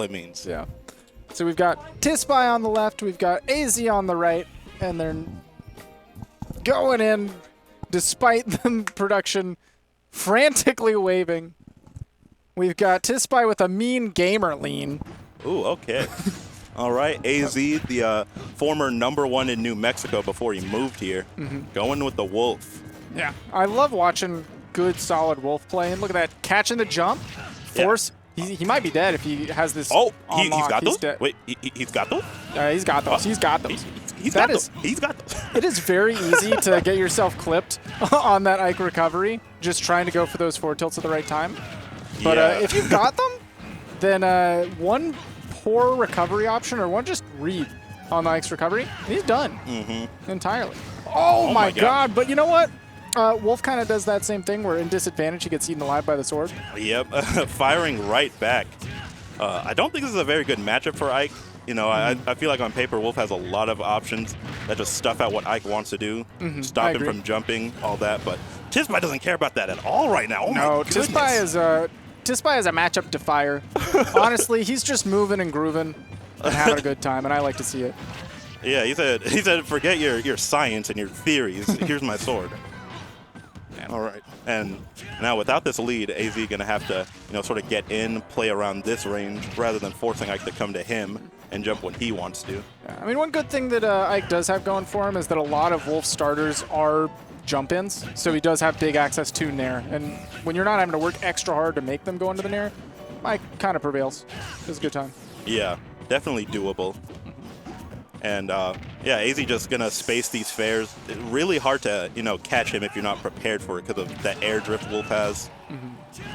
it means. Yeah. So we've got Tispai on the left, we've got AZ on the right, and they're going in despite the production frantically waving. We've got Tispai with a mean gamer lean. Ooh, okay. All right, AZ, the former #1 in New Mexico before he moved here, going with the Wolf. Yeah. I love watching good, solid Wolf play. And look at that, catching the jump, force. Yeah. He might be dead if he has this. Oh, he's got those? Dead. Wait, he's got those? He's got those. He's got those. He's got those. He's got those. It is very easy to get yourself clipped on that Ike recovery, just trying to go for those forward tilts at the right time. But if you've got them, then one poor recovery option or one just read on the Ike's recovery, and he's done entirely. Oh my God. But you know what? Wolf kind of does that same thing where in disadvantage he gets eaten alive by the sword. Yep, firing right back. I don't think this is a very good matchup for Ike. You know, I feel like on paper Wolf has a lot of options that just stuff out what Ike wants to do, stop him from jumping, all that. But Tispai doesn't care about that at all right now. Oh no, Tispai is a matchup defier. Honestly, he's just moving and grooving and having a good time, and I like to see it. Yeah, he said forget your science and your theories. Here's my sword. All right, and now without this lead, AZ going to have to, sort of get in, play around this range, rather than forcing Ike to come to him and jump when he wants to. Yeah, I mean, one good thing that Ike does have going for him is that a lot of Wolf starters are jump-ins, so he does have big access to Nair. And when you're not having to work extra hard to make them go into the Nair, Ike kind of prevails. It's a good time. Yeah, definitely doable. And, yeah, AZ just going to space these fares. Really hard to, catch him if you're not prepared for it because of that air drift Wolf has.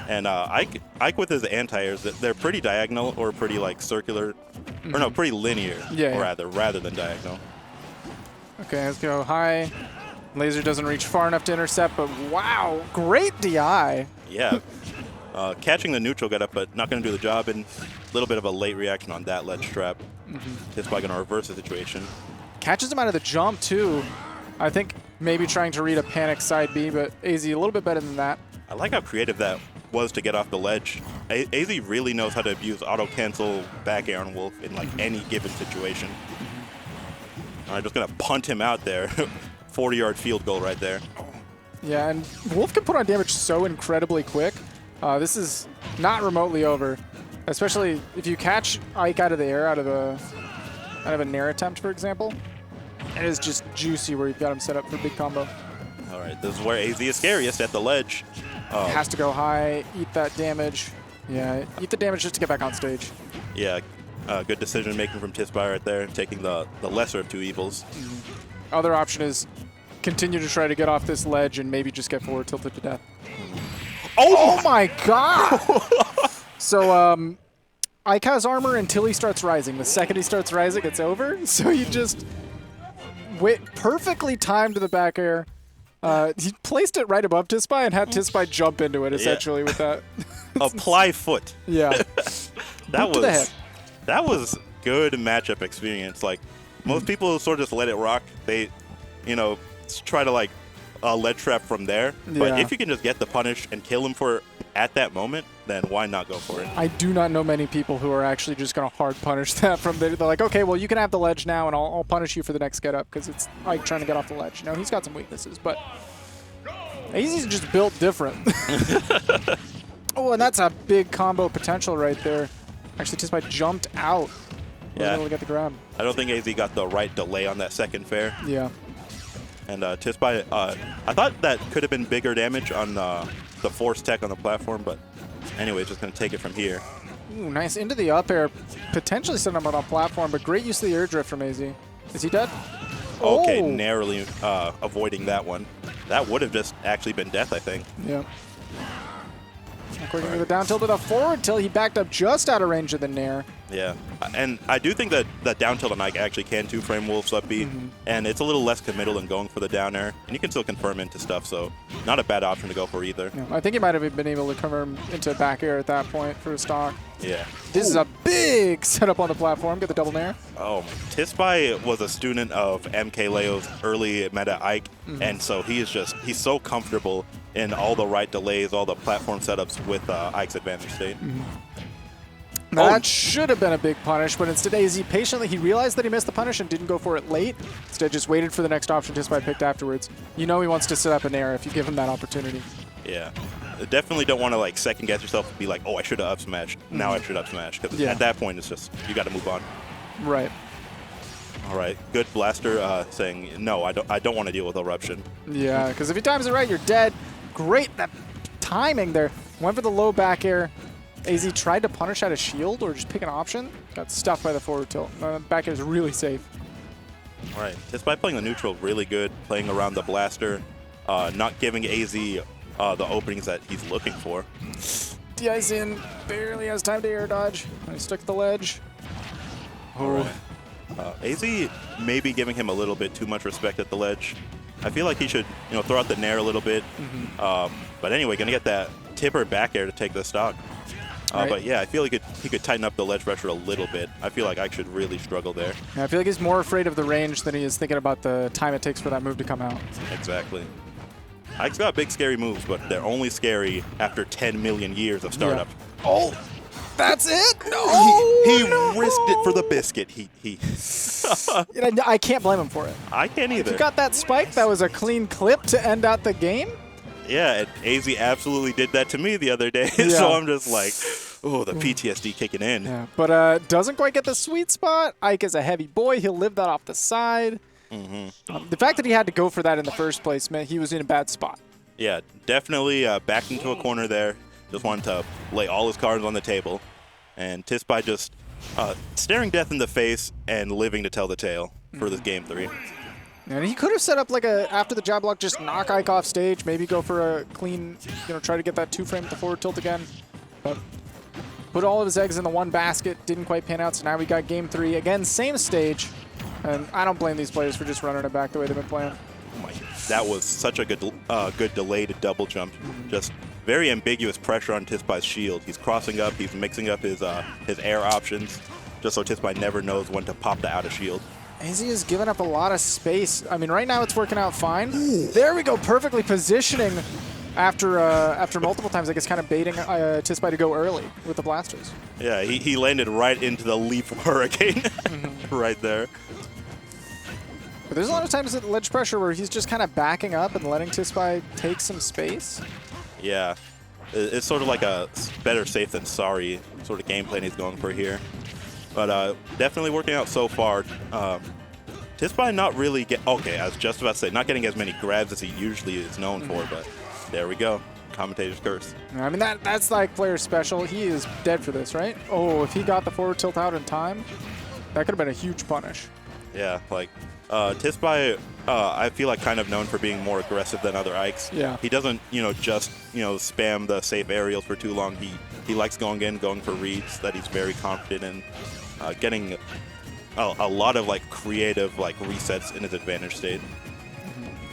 And Ike with his anti-airs, they're pretty diagonal or pretty, circular. Or no, pretty linear, rather than diagonal. Okay, let's go high. Laser doesn't reach far enough to intercept, but wow, great DI. Yeah. Catching the neutral get up, but not going to do the job, and a little bit of a late reaction on that ledge trap. Tispai going to reverse the situation. Catches him out of the jump, too. I think maybe trying to read a panic side B, but AZ a little bit better than that. I like how creative that was to get off the ledge. AZ really knows how to abuse auto-cancel back air on Wolf in, any given situation. I'm just going to punt him out there. 40-yard field goal right there. Yeah, and Wolf can put on damage so incredibly quick. This is not remotely over, especially if you catch Ike out of the air, out of a Nair attempt, for example. It is just juicy where you've got him set up for a big combo. All right, this is where AZ is scariest, at the ledge. Has to go high, eat that damage. Yeah, eat the damage just to get back on stage. Yeah, good decision making from Tispai right there, taking the lesser of two evils. Other option is continue to try to get off this ledge and maybe just get forward tilted to death. Oh my God! So Ike has armor until he starts rising. The second he starts rising, it's over. So you just perfectly timed the back air. He placed it right above Tispai and had Tispai jump into it essentially with that. Apply foot. Yeah. that was good matchup experience. Most people sort of just let it rock. They, try to lead trap from there. But if you can just get the punish and kill him at that moment, then why not go for it? I do not know many people who are actually just going to hard punish that from there. They're like, okay, well, you can have the ledge now, and I'll punish you for the next get up because it's Ike trying to get off the ledge. He's got some weaknesses, but AZ's just built different. Oh, and that's a big combo potential right there. Actually, Tispai jumped out. Wasn't able to get the grab. I don't think AZ got the right delay on that second fair. Yeah. And Tispai, I thought that could have been bigger damage on the force tech on the platform, but anyway, just going to take it from here. Ooh, nice. Into the up air. Potentially setting him on a platform, but great use of the air drift from AZ. Is he dead? Okay, narrowly avoiding that one. That would have just actually been death, I think. Yeah. Quick into the down tilt to the forward tilt. He backed up just out of range of the Nair. Yeah, and I do think that down tilt on Ike actually can two-frame Wolf's up B, and it's a little less committal than going for the down air, and you can still confirm into stuff, so not a bad option to go for either. Yeah, I think he might have been able to confirm into back air at that point for a stock. Yeah. This is a big setup on the platform. Get the double Nair. Oh, Tispai was a student of MK Leo's early meta Ike, and so he's so comfortable in all the right delays, all the platform setups with Ike's advantage state. That should have been a big punish, but instead AZ patiently, he realized that he missed the punish and didn't go for it late. Instead just waited for the next option Tispai picked afterwards. You know he wants to set up an air if you give him that opportunity. Yeah. Definitely don't want to like second guess yourself and be like, oh, I should have up smashed. Now I should up smash. Because at that point, it's just, you got to move on. Right. All right. Good blaster saying, no, I don't want to deal with eruption. Yeah, because if he times it right, you're dead. Great. That timing there. Went for the low back air. AZ tried to punish out a shield or just pick an option. Got stuffed by the forward tilt. Back air is really safe. All right. Tispai playing the neutral really good, playing around the blaster, not giving AZ the openings that he's looking for. DI's in, barely has time to air dodge. I stuck the ledge. All right. AZ maybe giving him a little bit too much respect at the ledge. I feel like he should, throw out the nair a little bit. But anyway, gonna get that tipper back air to take the stock. Right. But yeah, I feel like he could tighten up the ledge pressure a little bit. I feel like Ike should really struggle there. Yeah, I feel like he's more afraid of the range than he is thinking about the time it takes for that move to come out. Exactly. Ike's got big, scary moves, but they're only scary after 10 million years of startup. Yeah. Oh, that's it? No, he risked it for the biscuit. I can't blame him for it. I can't either. If you got that spike, that was a clean clip to end out the game. Yeah, and AZ absolutely did that to me the other day. So I'm just like, oh, the PTSD kicking in. Yeah, but doesn't quite get the sweet spot. Ike is a heavy boy. He'll live that off the side. The fact that he had to go for that in the first place meant he was in a bad spot. Yeah, definitely backed into a corner there. Just wanted to lay all his cards on the table. And Tispai just staring death in the face and living to tell the tale for this game 3. And he could have set up like after the jab block, just knock Ike off stage, maybe go for a clean, try to get that 2-frame with the forward tilt again. But put all of his eggs in the one basket, didn't quite pan out, so now we got game 3. Again, same stage. And I don't blame these players for just running it back the way they've been playing. Oh my, that was such a good delayed double jump. Just very ambiguous pressure on Tispai's shield. He's crossing up, he's mixing up his air options, just so Tispai never knows when to pop the out of shield. AZ has given up a lot of space. I mean, right now it's working out fine. There we go, perfectly positioning after multiple times, I guess, kind of baiting Tispai to go early with the blasters. Yeah, he landed right into the leaf hurricane right there. But there's a lot of times at ledge pressure where he's just kind of backing up and letting Tispai take some space. Yeah. It's sort of like a better safe than sorry sort of game plan he's going for here. But definitely working out so far. Tispai not really okay, I was just about to say, not getting as many grabs as he usually is known for, but there we go. Commentator's curse. I mean, that's like player special. He is dead for this, right? Oh, if he got the forward tilt out in time, that could have been a huge punish. Yeah, like Tispai, I feel like kind of known for being more aggressive than other Ikes. Yeah. He doesn't, just, spam the safe aerials for too long. He likes going for reads that he's very confident in, getting a lot of like creative like resets in his advantage state.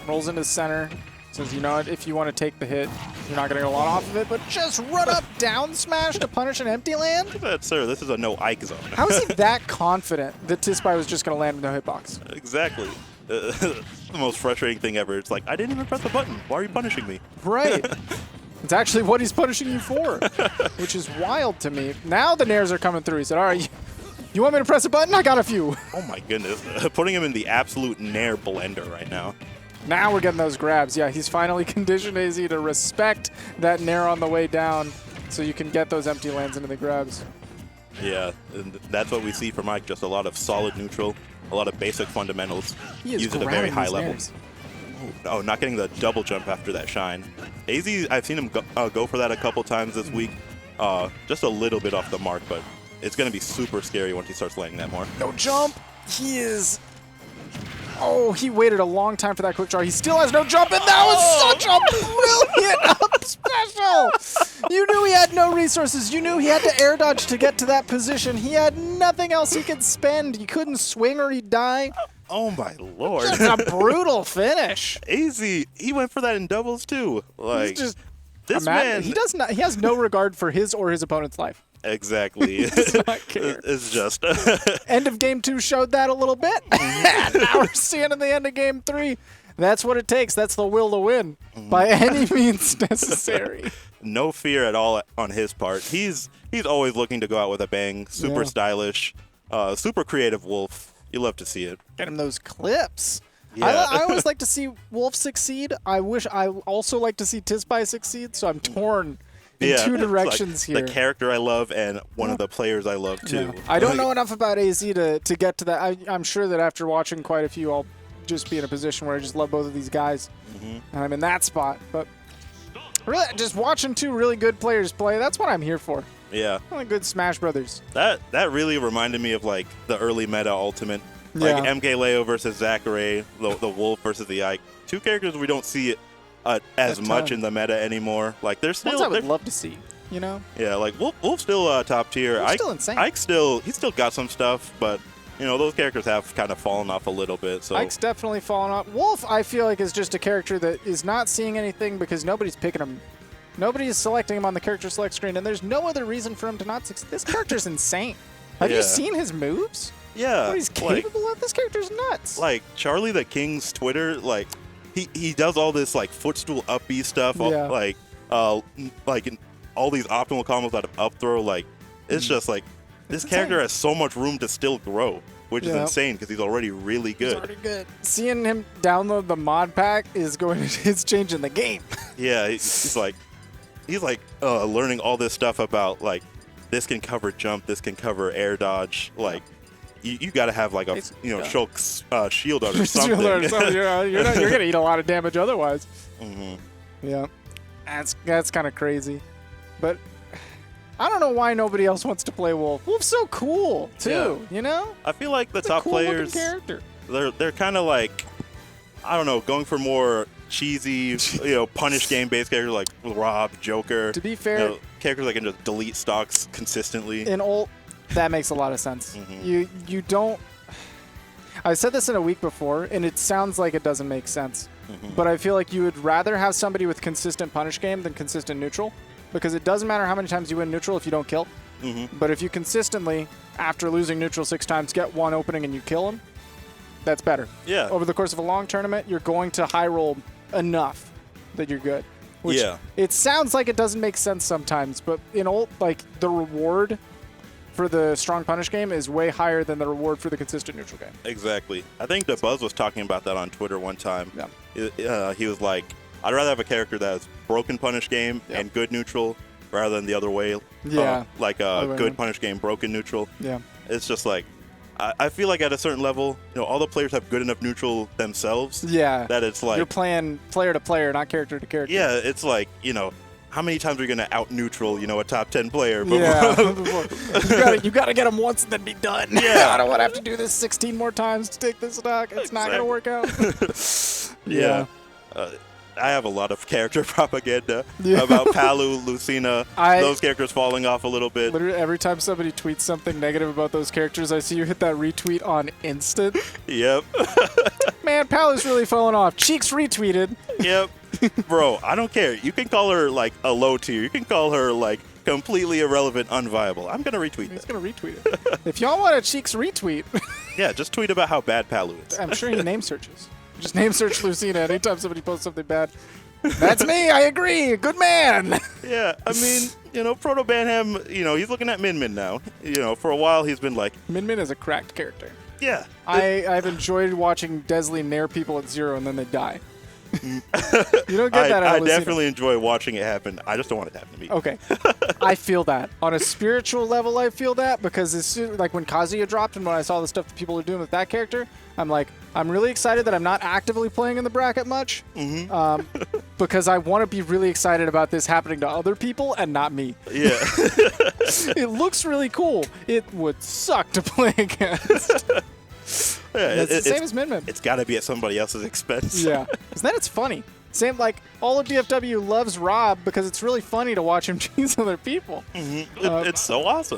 Rolls into center. Says, you know what, if you want to take the hit, you're not going to get a lot off of it, but just run up down smash to punish an empty land? Sir, this is a no Ike zone. How is he that confident that Tispai was just going to land with no hitbox? Exactly. The most frustrating thing ever. It's like, I didn't even press the button. Why are you punishing me? Right. It's actually what he's punishing you for, which is wild to me. Now the nairs are coming through. He said, all right, you want me to press a button? I got a few. Oh my goodness. Putting him in the absolute nair blender right now. Now we're getting those grabs. Yeah, he's finally conditioned AZ to respect that nair on the way down so you can get those empty lands into the grabs. Yeah, and that's what we see from Mike, just a lot of solid neutral, a lot of basic fundamentals used at a very high level. Oh, not getting the double jump after that shine. AZ, I've seen him go for that a couple times this week, just a little bit off the mark, but it's going to be super scary once he starts landing that more. No jump. He is... Oh, he waited a long time for that quick draw. He still has no jump, and that was such a brilliant up special! You knew he had no resources. You knew he had to air dodge to get to that position. He had nothing else he could spend. He couldn't swing or he'd die. Oh my lord. Just a brutal finish. AZ, he went for that in doubles too. Like, he's just, this man... He has no regard for his or his opponent's life. Exactly. He does not care. It's just... End of game 2 showed that a little bit. Now we're seeing in the end of game 3 That's what it takes. That's the will to win by any means necessary. No fear at all on his part. He's always looking to go out with a bang. Super stylish, super creative Wolf. You love to see it. Get him those clips. Yeah. I always like to see Wolf succeed. I also like to see Tispai succeed, so I'm torn in two directions here. The character I love and one of the players I love too. Yeah. I don't know enough about AZ to get to that. I'm sure that after watching quite a few, I'll just be in a position where I just love both of these guys, and I'm in that spot. But really, just watching two really good players play, that's what I'm here for. Yeah. Like good Smash Brothers. That really reminded me of like the early meta Ultimate. Like MK Leo versus Zachary, the Wolf versus the Ike. Two characters we don't see as much in the meta anymore. Like they're still. Ones I would love to see. You know. Yeah, like Wolf's still top tier. Wolf's still insane. Ike's he's still got some stuff, but you know those characters have kind of fallen off a little bit. So Ike's definitely fallen off. Wolf, I feel like, is just a character that is not seeing anything because nobody's picking him. Nobody's selecting him on the character select screen, and there's no other reason for him to not succeed. This character's insane. Have you seen his moves? Yeah. What he's capable of? This character's nuts. Like, Charlie the King's Twitter, like, he does all this, like, footstool up B stuff, like all these optimal combos out of up throw. Like, it's just, like, this character has so much room to still grow, which is insane because he's already really good. He's already good. Seeing him download the mod pack is changing the game. Yeah, he's like learning all this stuff about, like, this can cover jump, this can cover air dodge, like, you got to have like a Shulk's shield or something. You're gonna eat a lot of damage otherwise. Yeah, that's kind of crazy, but I don't know why nobody else wants to play Wolf. Wolf's so cool too. You know, I feel like the top players, character. They're kind of like, I don't know, going for more cheesy, punish game based characters like Rob, Joker. To be fair, characters that can just delete stocks consistently. In ult. That makes a lot of sense. You don't. I said this in a week before, and it sounds like it doesn't make sense. But I feel like you would rather have somebody with consistent punish game than consistent neutral, because it doesn't matter how many times you win neutral if you don't kill. But if you consistently, after losing neutral 6 times, get one opening and you kill him, that's better. Yeah. Over the course of a long tournament, you're going to high roll enough that you're good. Which it sounds like it doesn't make sense sometimes, but in ult, like the reward for the strong punish game is way higher than the reward for the consistent neutral game. Exactly. I think the Buzz was talking about that on Twitter one time. He was like, I'd rather have a character that has broken punish game and good neutral rather than the other way. Like a good punish game, broken neutral. Yeah. It's just like, I feel like at a certain level, all the players have good enough neutral themselves. Yeah. That it's like, you're playing player to player, not character to character. Yeah. It's like, how many times are you going to out-neutral, a top 10 player? You got to get them once and then be done. Yeah. I don't want to have to do this 16 more times to take this stock. It's not going to work out. I have a lot of character propaganda about Palu, Lucina, those characters falling off a little bit. Literally every time somebody tweets something negative about those characters, I see you hit that retweet on instant. Yep. Man, Palu's really falling off. Cheeks retweeted. Yep. Bro, I don't care. You can call her like a low tier. You can call her like completely irrelevant, unviable. I'm going to retweet He's going to retweet it. If y'all want a Cheeks retweet. Yeah, just tweet about how bad Palu is. I'm sure he name searches. Just name search Lucina anytime somebody posts something bad. That's me. I agree. Good man. Yeah. I mean, Proto Banham, he's looking at Min Min now. For a while he's been like. Min Min is a cracked character. Yeah. I've enjoyed watching Desley nair people at 0 and then they die. You don't get that out of I definitely enjoy watching it happen. I just don't want it to happen to me. Okay. I feel that. On a spiritual level, I feel that because as soon, like when Kazuya dropped and when I saw the stuff that people are doing with that character, I'm like, I'm really excited that I'm not actively playing in the bracket much because I want to be really excited about this happening to other people and not me. Yeah. It looks really cool. It would suck to play against. Yeah, it's the same as Min Min. It's got to be at somebody else's expense. Yeah, because then it's funny. Same like all of DFW loves Rob because it's really funny to watch him cheese other people. It's so awesome.